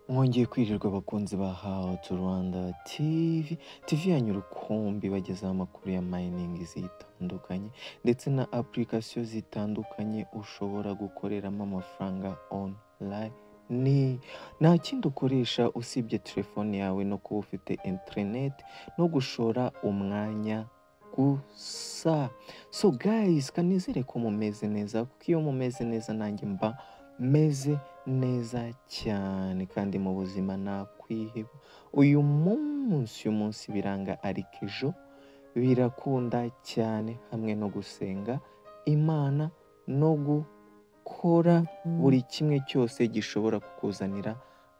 Mwongeye kwirirwa abakunzi ba How to Rwanda TV yanyu rukumbi bagezaho amakuru ya mining zitandukanye ndetse na application zitandukanye ushobora gukoreramo amafaranga online. Nta kindi ukoresha usibye telefone yawe no kuba ufite internet no gushora umwanya gusa. So guys, kanizere ko mumeze neza, kuko iyo mumeze neza nanjye mba meze neza cyane kandi mu buzima nakwiheba. Uyu munsi biranga ariko ejo birakunda cyane, hamwe no gusenga Imana no gukora buri kimwe cyose gishobora kukuzanira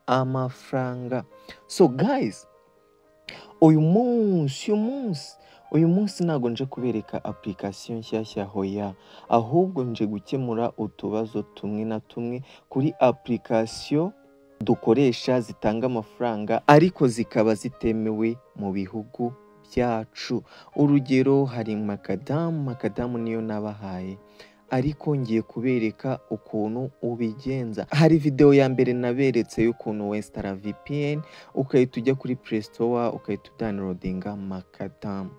amafaranga. So guys, uyu munsi ntago nje kubereka application nshyashya hoya, ahubwo nje gukemura utubazo tumwe na tumwe kuri application dukoresha zitanga amafaranga ariko zikaba zitemewe mu bihugu byacu. Urugero hari Makadamu niyo nabahaye, ariko ngiye kubereka ukuntu ubigenza. Hari video ya mbere naberetse y'ukuntu westara VPN ukahita ujya kuri Play Store ukahita downloadinga Makadamu,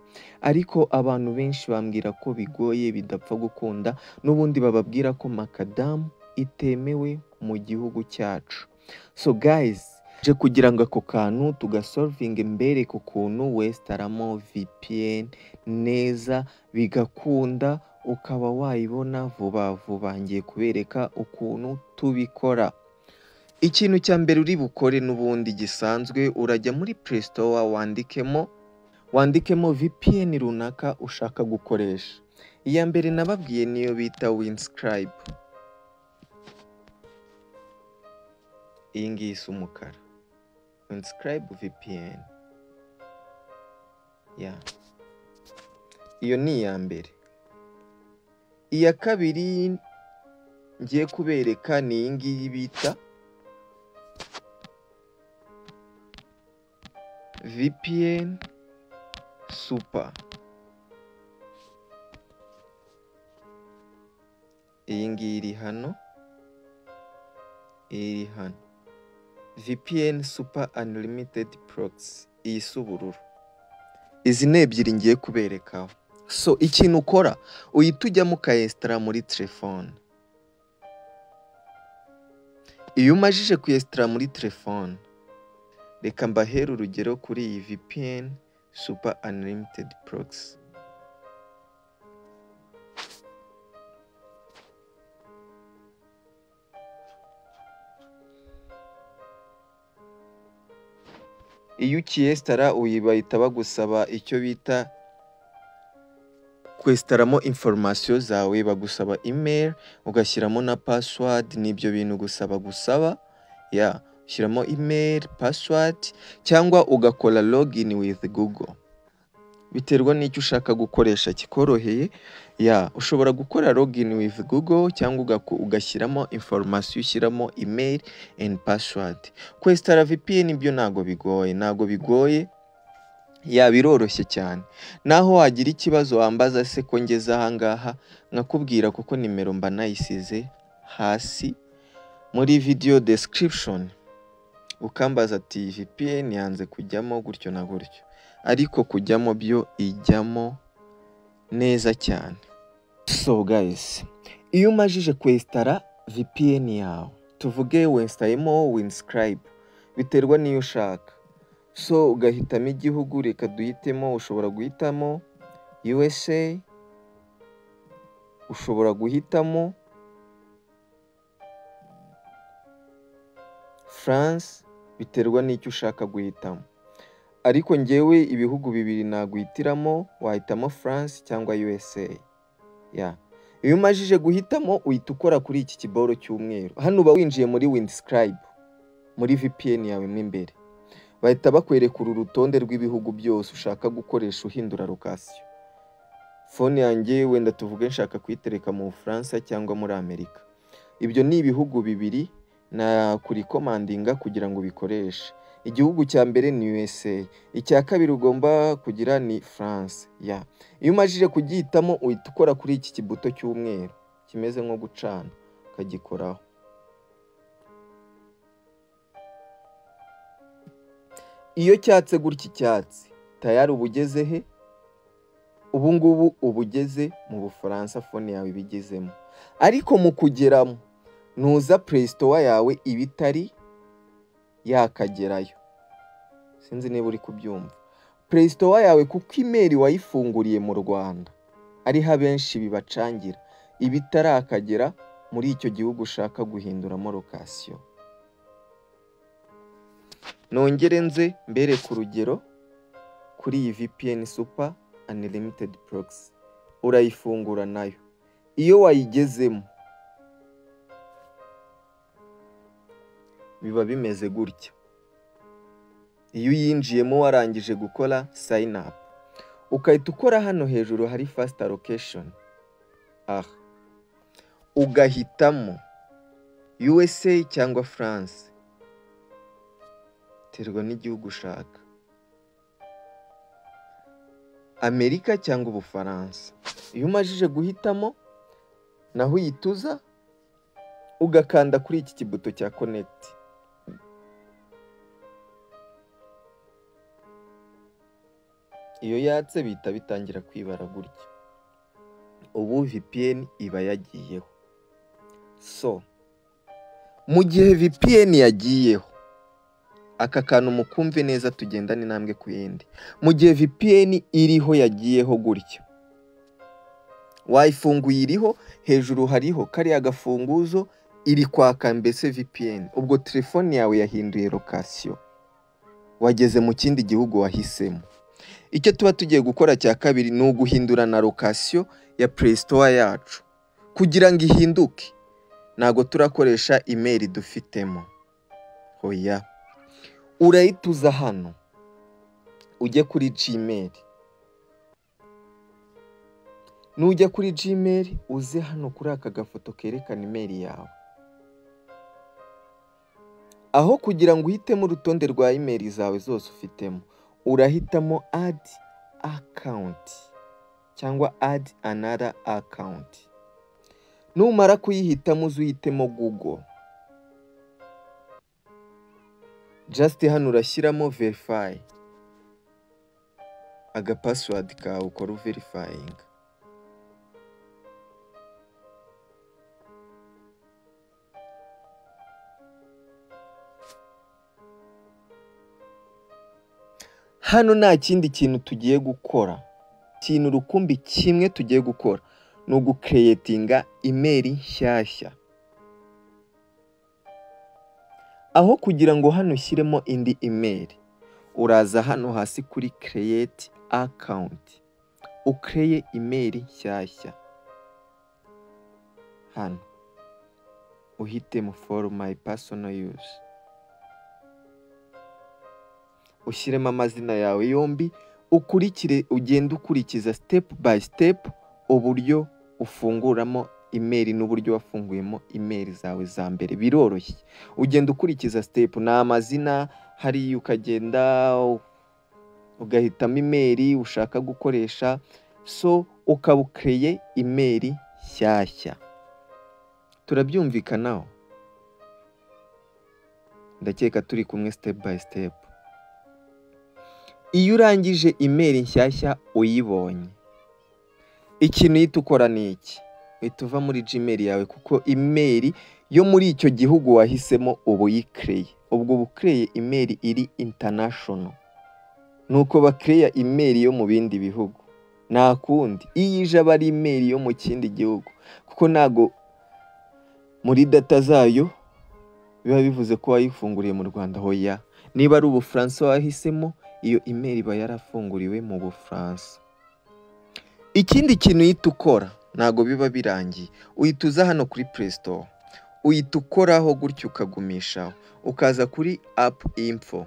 ariko abantu benshi bambwira ko bigoye bidapfa gukunda, n'ubundi bababwira ko Makadamu itemewe mu gihugu cyacu. So guys, je kugira ngo ako kantu tugasolvinge mbereke ukuntu westaramo VPN neza bigakunda ukaba wayibona vuba vuba. Ngiye kubereka ukuntu tubikora. Ikintu cya mbere uri bukore n'ubundi gisanzwe, urajya muri Play Store wandikemo VPN runaka ushaka gukoresha. Iya mbere nababwiye niyo bita Windscribe. Iyi ngiyi isa umukara, Windscribe VPN. Iyo ni iya mbere. Iya kabiri ngiye kubereka ni iyi ngiyi bita VPN Super. Iyi ngiyi iri hano, VPN Super Unlimited Proxy, iyi si ubururu. Izi ni ebyiri ngiye kuberekaho. So ikintu ukora, uhita ujyamo ukayesitara muri telefone. Iyo umajije kuyesitara muri telefone, reka mbahere urugero kuri iyi VPN Super Unlimited Proxy. Iyo ukiyesitara bahita bagusaba icyo bita kwesitaramo information zawe, bagusaba email ugashyiramo na password. Nibyo bintu gusaba ushyiramo email, password, cyangwa ugakora login with Google, biterwa n'icyo ushaka gukoresha kikoroheye. Ushobora gukora login with Google cyangwa ugashyiramo information, ushyiramo email and password. Kwesitara VPN ibyo ntago bigoye, biroroshye cyane. Naho wagira ikibazo wambaza se ko ngeze ahangaha, nkakubwira kuko nimero mba nayisize hasi muri video description, ukambaza ati VPN yanze kujyamo gutyo na gutyo, ariko kujyamo byo ijyamo neza cyane. So guys, iyo umajije kwesitara VPN yawe, tuvuge wesitayemo Windscribe, biterwa n'iyo ushaka. So ugahitamo igihugu, reka duhitemo, ushobora guhitamo USA, ushobora guhitamo France, biterwa n'icyo ushaka guhitamo. Ariko ngewe ibihugu bibiri naguhitiramo, wahitamo France cyangwa USA. Iyo umajije guhitamo uhita ukora kuri iki kiboro cy'umweru. Hano uba winjiye muri Windscribe, muri VPN yawe mo imbere. Bahita bakwereka uru rutonde rw'ibihugu byose ushaka gukoresha uhindura location. Phone yanjye wenda tuvuge nshaka kuyitereka mu Bufaransa cyangwa muri Amerika. Ibyo ni ibihugu bibiri na kuri commandinga kugira ngo bikoreshe. Igihugu cya mbere ni USA, icya kabiri ugomba kugira ni France. Iyo umajije kugihitamo uhita ukora kuri iki kibuto cy'umweru kimeze nko gucana, ukagikoraho. iyo cyatse gutya icyatsi tayari uba ugeze he? Ubu ngubu uba ugeze mu Bufaransa, fone yawe ibigezemo. Ariko mu kugeramo nuza Play Store yawe iba itari yakagerayo. Sinzi niba uri kubyumva. Play Store yawe kuko email wayifunguriye mu Rwanda ariho abenshi bibacangira, iba itarakagera muri icyo gihugu ushaka guhinduramo location. Nongere nze mbere ku rugero kuri iyi VPN Super Unlimited Proxy. Urayifungura nayo. Iyo wayigezemo biba bimeze gutya. Iyo uyinjiyemo warangije gukora sign up, ukahita ukora hano hejuru hari fast allocation. Ugahitamo USA cyangwa France, terwa n'igihugu ushaka, Amerika cyangwa Ubufaransa. Iyo umajije guhitamo naho uyituza ugakanda kuri iki kibuto cya connect. Iyo yatse bihita bitangira kwibara gutya. Ubu VPN iba yagiyeho. So mu gihe VPN yagiyeho, aka kantu mukumve neza tugendane intambwe ku yindi. Mu gihe VPN iriho yagiyeho gutya, wayifunguye iriho, hejuru hariho kari agafunguzo iri kwaka mbese VPN. Ubwo telefone yawe yahinduye location, wageze mu kindi gihugu wahisemo. Icyo tuba tugiye gukora cya kabiri ni uguhindura na location ya Play Store yacu. Kugira ngo ihinduke ntago turakoresha email dufitemo. Hoya, urayituza hano ujye kuri Gmail. Nujya kuri Gmail uze hano kuri aka gafoto kerekana email yawe. Aho kugira ngo uhitemo urutonde rwa email zawe zose ufitemo, urahitamo add account cyangwa add another account. Numara kuyihitamo uzuyitemo Google. Just hano urashyiramo verify, aga password kawe ukora verifying. Hano nta kindi kintu tugiye gukora, kintu rukumbi kimwe tugiye gukora ni ugucreatinga email nshyashya. Aho kugira ngo hano ushyiremo indi email, uraza hano hasi kuri create account, ukreye email nshyashya. Hano uhitemo for my personal use, ushyiremo amazina yawe yombi, ukurikire ugenda ukurikiza step by step uburyo ufunguramo email n'uburyo wafunguyemo email zawe za mbere. Biroroshye, ugenda ukurikiza step, na amazina hari ukagenda ugahitamo email ushaka gukoresha, so ukabukreye email nshyashya. Turabyumvikanaho? Ndakeka turi kumwe step by step. Iyo urangije email nshyashya uyibonye, ikintu uhita ukora ni iki? Uhita uva muri Gmail yawe, kuko email yo muri icyo gihugu wahisemo ubu uyikreye. Ubwo bukreye email iri international, nuko bakreya email yo mu bindi bihugu. Nta kundi, iyo ije aba ari email yo mu kindi gihugu, kuko ntago muri data zayo biba bivuze ko wayifunguriye mu Rwanda. Hoya, niba ari Ubufaransa wahisemo, iyo email iba yarafunguriwe mu Bufaransa. Ikindi kintu uhita ukora, ntago biba birangiye, uhita uza hano kuri Play Store, uhita ukoraho gutyo ukagumishaho, ukaza kuri app info.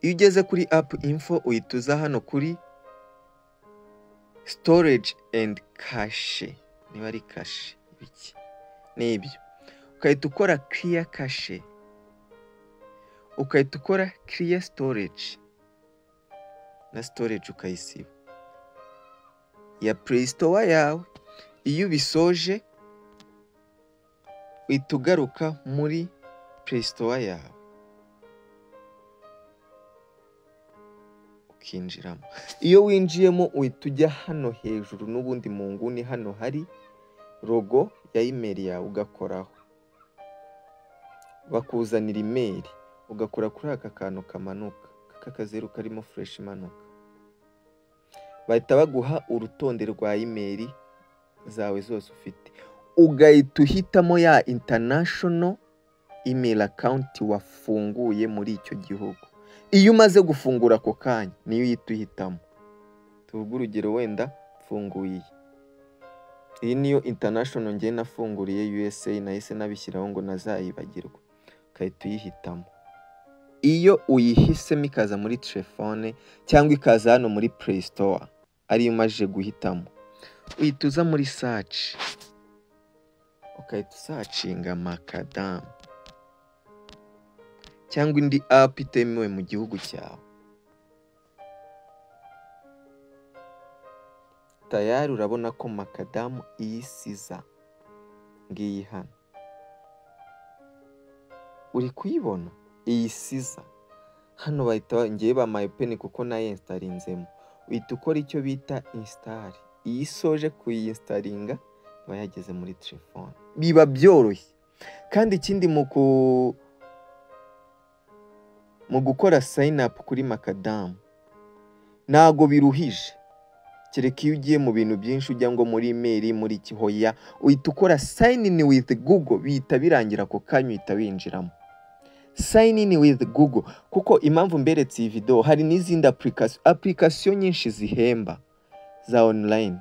Iyo ugeze kuri app info uhita uza hano kuri storage and cache, niba ari cache iki nibyo, ukahita ukora clear cache, ukahita ukora clear storage, na storage ukayisiba ya Play Store yawe. Iyo bisoje uhita ugaruka muri Play Store yawe, ukinjiramo. Iyo winjiyemo uhita ujya hano hejuru n'ubundi mu nguni hano hari logo ya email yawe ugakoraho, bakuzanira email ugakora kuri aka kantu kamanuka k'akazeru karimo fresh imanuka, bahita baguha urutonde rwa email zawe zose ufite, ugahita uhitamo ya international email account wafunguye muri icyo gihugu. Iyo umaze gufungura ako kanya niyo uhita uhitamo. Tuvuge urugero wenda mfunguye iyi niyo international ngiye nafunguriye USA, nahise nabishyiraho ngo nazayibagirwa, ukahita uyihitamo. Iyo uyihisemo ikaza muri telefone cyangwa ikaza hano muri Play Store ariyo umaze guhitamo, uhita uza muri search ukahita usacinga Macadam cyangwa indi app itemewe mu gihugu cyawe. Tayari urabona ko Macadam iyisiza ngiyi hano, uri kuyibona iyisiza hano, bahita ngiye bamaye pen kuko nayo installingzemo, uhita ukora icyo bita install. Iyo isoje kuyiinstalinga iba yageze muri telefone, biba byoroshye. Kandi ikindi mu gukora sign up kuri Macadam ntago biruhije, kereka iyo ugiye mu bintu byinshi ujya ngo muri email muri kihoya, uhita ukora sign in with Google, bihita birangira ako kanya uhita winjiramo. Sign in with Google kuko impamvu mberetse iyi video, hari n'izindi application nyinshi zihemba za online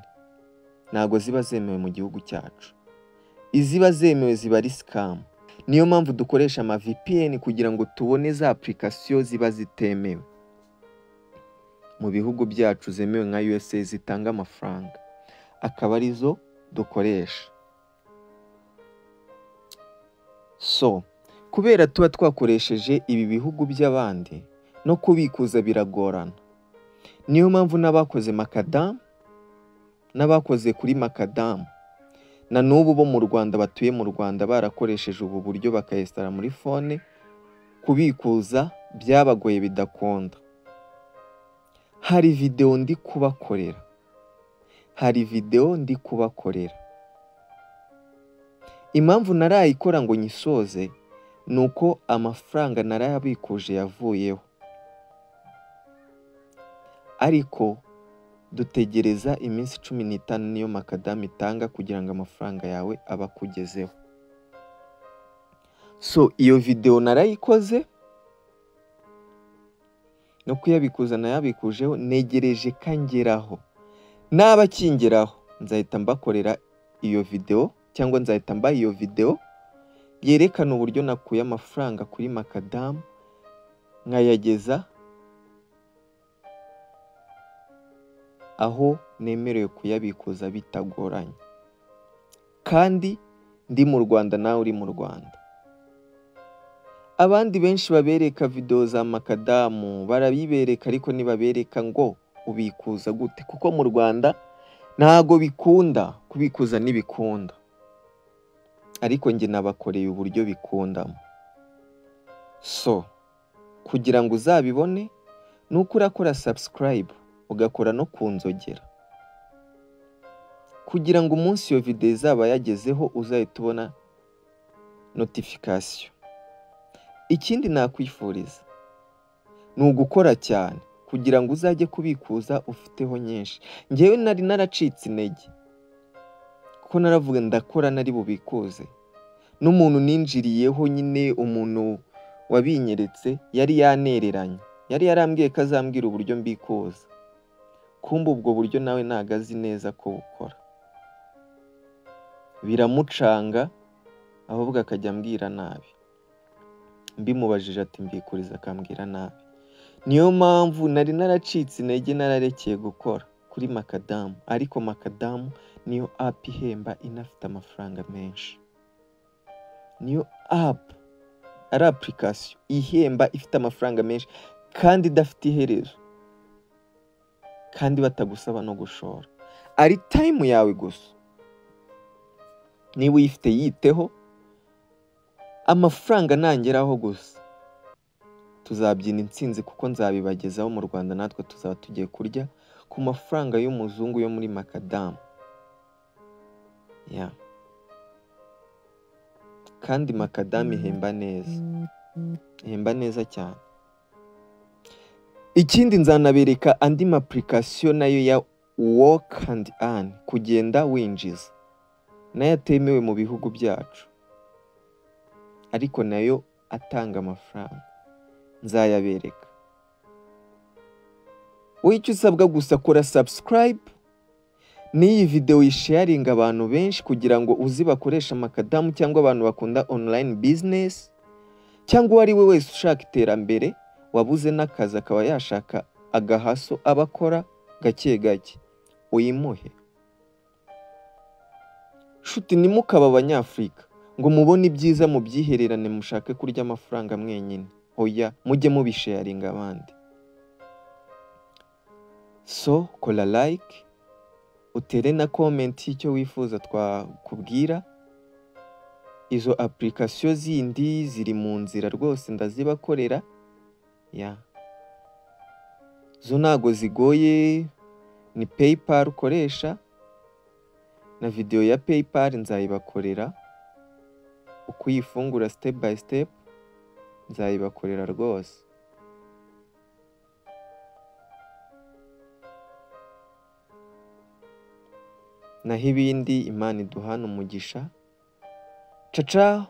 ntago ziba zemewe mu gihugu cyacu, iziba zemewe ziba ari scam. Niyo mpamvu dukoresha ama VPN kugira ngo tubone za application ziba zitemewe mu bihugu byacu zemewe nka USA zitanga amafaranga, akaba arizo dukoresha. So kubera tuba twakoresheje ibi bihugu by'abandi no kubikuza biragorana, niyo mpamvu n'abakoze Macadam n'abakoze kuri Macadam na n'ubu bo mu Rwanda batuye mu Rwanda barakoresheje ubu buryo bakayestara muri phone, kubikuza byabagoye bidakunda. Hari video ndi kubakorera, impamvu narayikora ngo nyisoze nuko amafaranga narayabikuje yavuyeho, ariko dutegereza iminsi 15 niyo Macadam itanga kugira ngo amafaranga yawe abakugezeho. So iyo video narayikoze no kuyabikuza nayabikujeho, negereje kangeraho. Naba kingeraho nzahita mbakorera iyo video cyangwa nzahita mba iyo video yerekana uburyo nakuye amafaranga kuri Macadam nkayageza aho nemerewe kuyabikuza bitagoranye, kandi ndi mu Rwanda nawe uri mu Rwanda. Abandi benshi babereka video za Macadam barabibereka, ariko nibabereka ngo ubikuza gute, kuko mu Rwanda ntago bikunda kubikuza, nibikunda ariko nge nabakoreye uburyo bikundamo. So kugira ngo uzabibone nuko urakora subscribe ugakora no kunzogera, kugira ngo umunsi iyo video izaba yagezeho uzahita ubona notification. Ikindi nakwifuriza ni ugukora cyane kugira ngo uzajye kubikuza ufiteho nyinshi. Ngewe nari naracitse intege kuko naravuga ndakora nari bubikuze, n'umuntu ninjiriyeho nyine umuntu wabinyeretse yari yanereranye, yari yarambwiye ko azambwira uburyo mbikuza, kumbe ubwo buryo nawe nagazi neza ko bukora, biramucanga ahubwo akajya ambwira nabi. Mbimubajije ati mbikuriza akambwira nabi. Niyo mpamvu nari naracitse intege, nararekeye gukora kuri Macadam, ariko Macadam niyo app ihemba inafite amafaranga menshi, niyo app ari application ihemba ifite amafaranga menshi kandi idafite iherezo, kandi batagusaba no gushora, ari time yawe gusa. Niba uyifite yiteho, amafaranga nangeraho gusa tuzabyina intsinzi kuko nzabibagezaho mu Rwanda, natwe tuzaba tugiye kurya ku mafaranga y'umuzungu yo muri Macadam. Yeah. Kandi Macadam ihemba neza cyane. Ikindi nzanabereka andi ma application nayo ya work and earn, kugenda winjiza, nayo atemewe mu bihugu byacu ariko nayo atanga amafaranga, nzayabereka. Wowe icyo usabwa gusa kora subscribe n'iyi video yisharinga abantu benshi kugira ngo uzi bakoresha Macadam cyangwa abantu bakunda online business, cyangwa uwo ari we wese ushaka iterambere wabuze n'akazi akaba yashaka agahaso abakora gake gake, uyimuhe. Shuti nimukaba abanyafrika ngo mubone ibyiza mu byihererane mushake kurya amafaranga mwenyine, oya mujye mubisharinga abandi. So kola like, utere na comment icyo wifuza twakubwira. Izo application zindi ziri mu nzira rwose ndazibakorera. Ya zo ntago zigoye, ni PayPal ukoresha, na video ya PayPal nzayibakorera uko uyifungura step by step, nzayibakorera rwose. Naho ibindi Imana iduhana umugisha. Ciao ciao,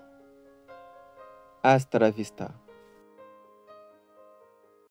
hasta la vista.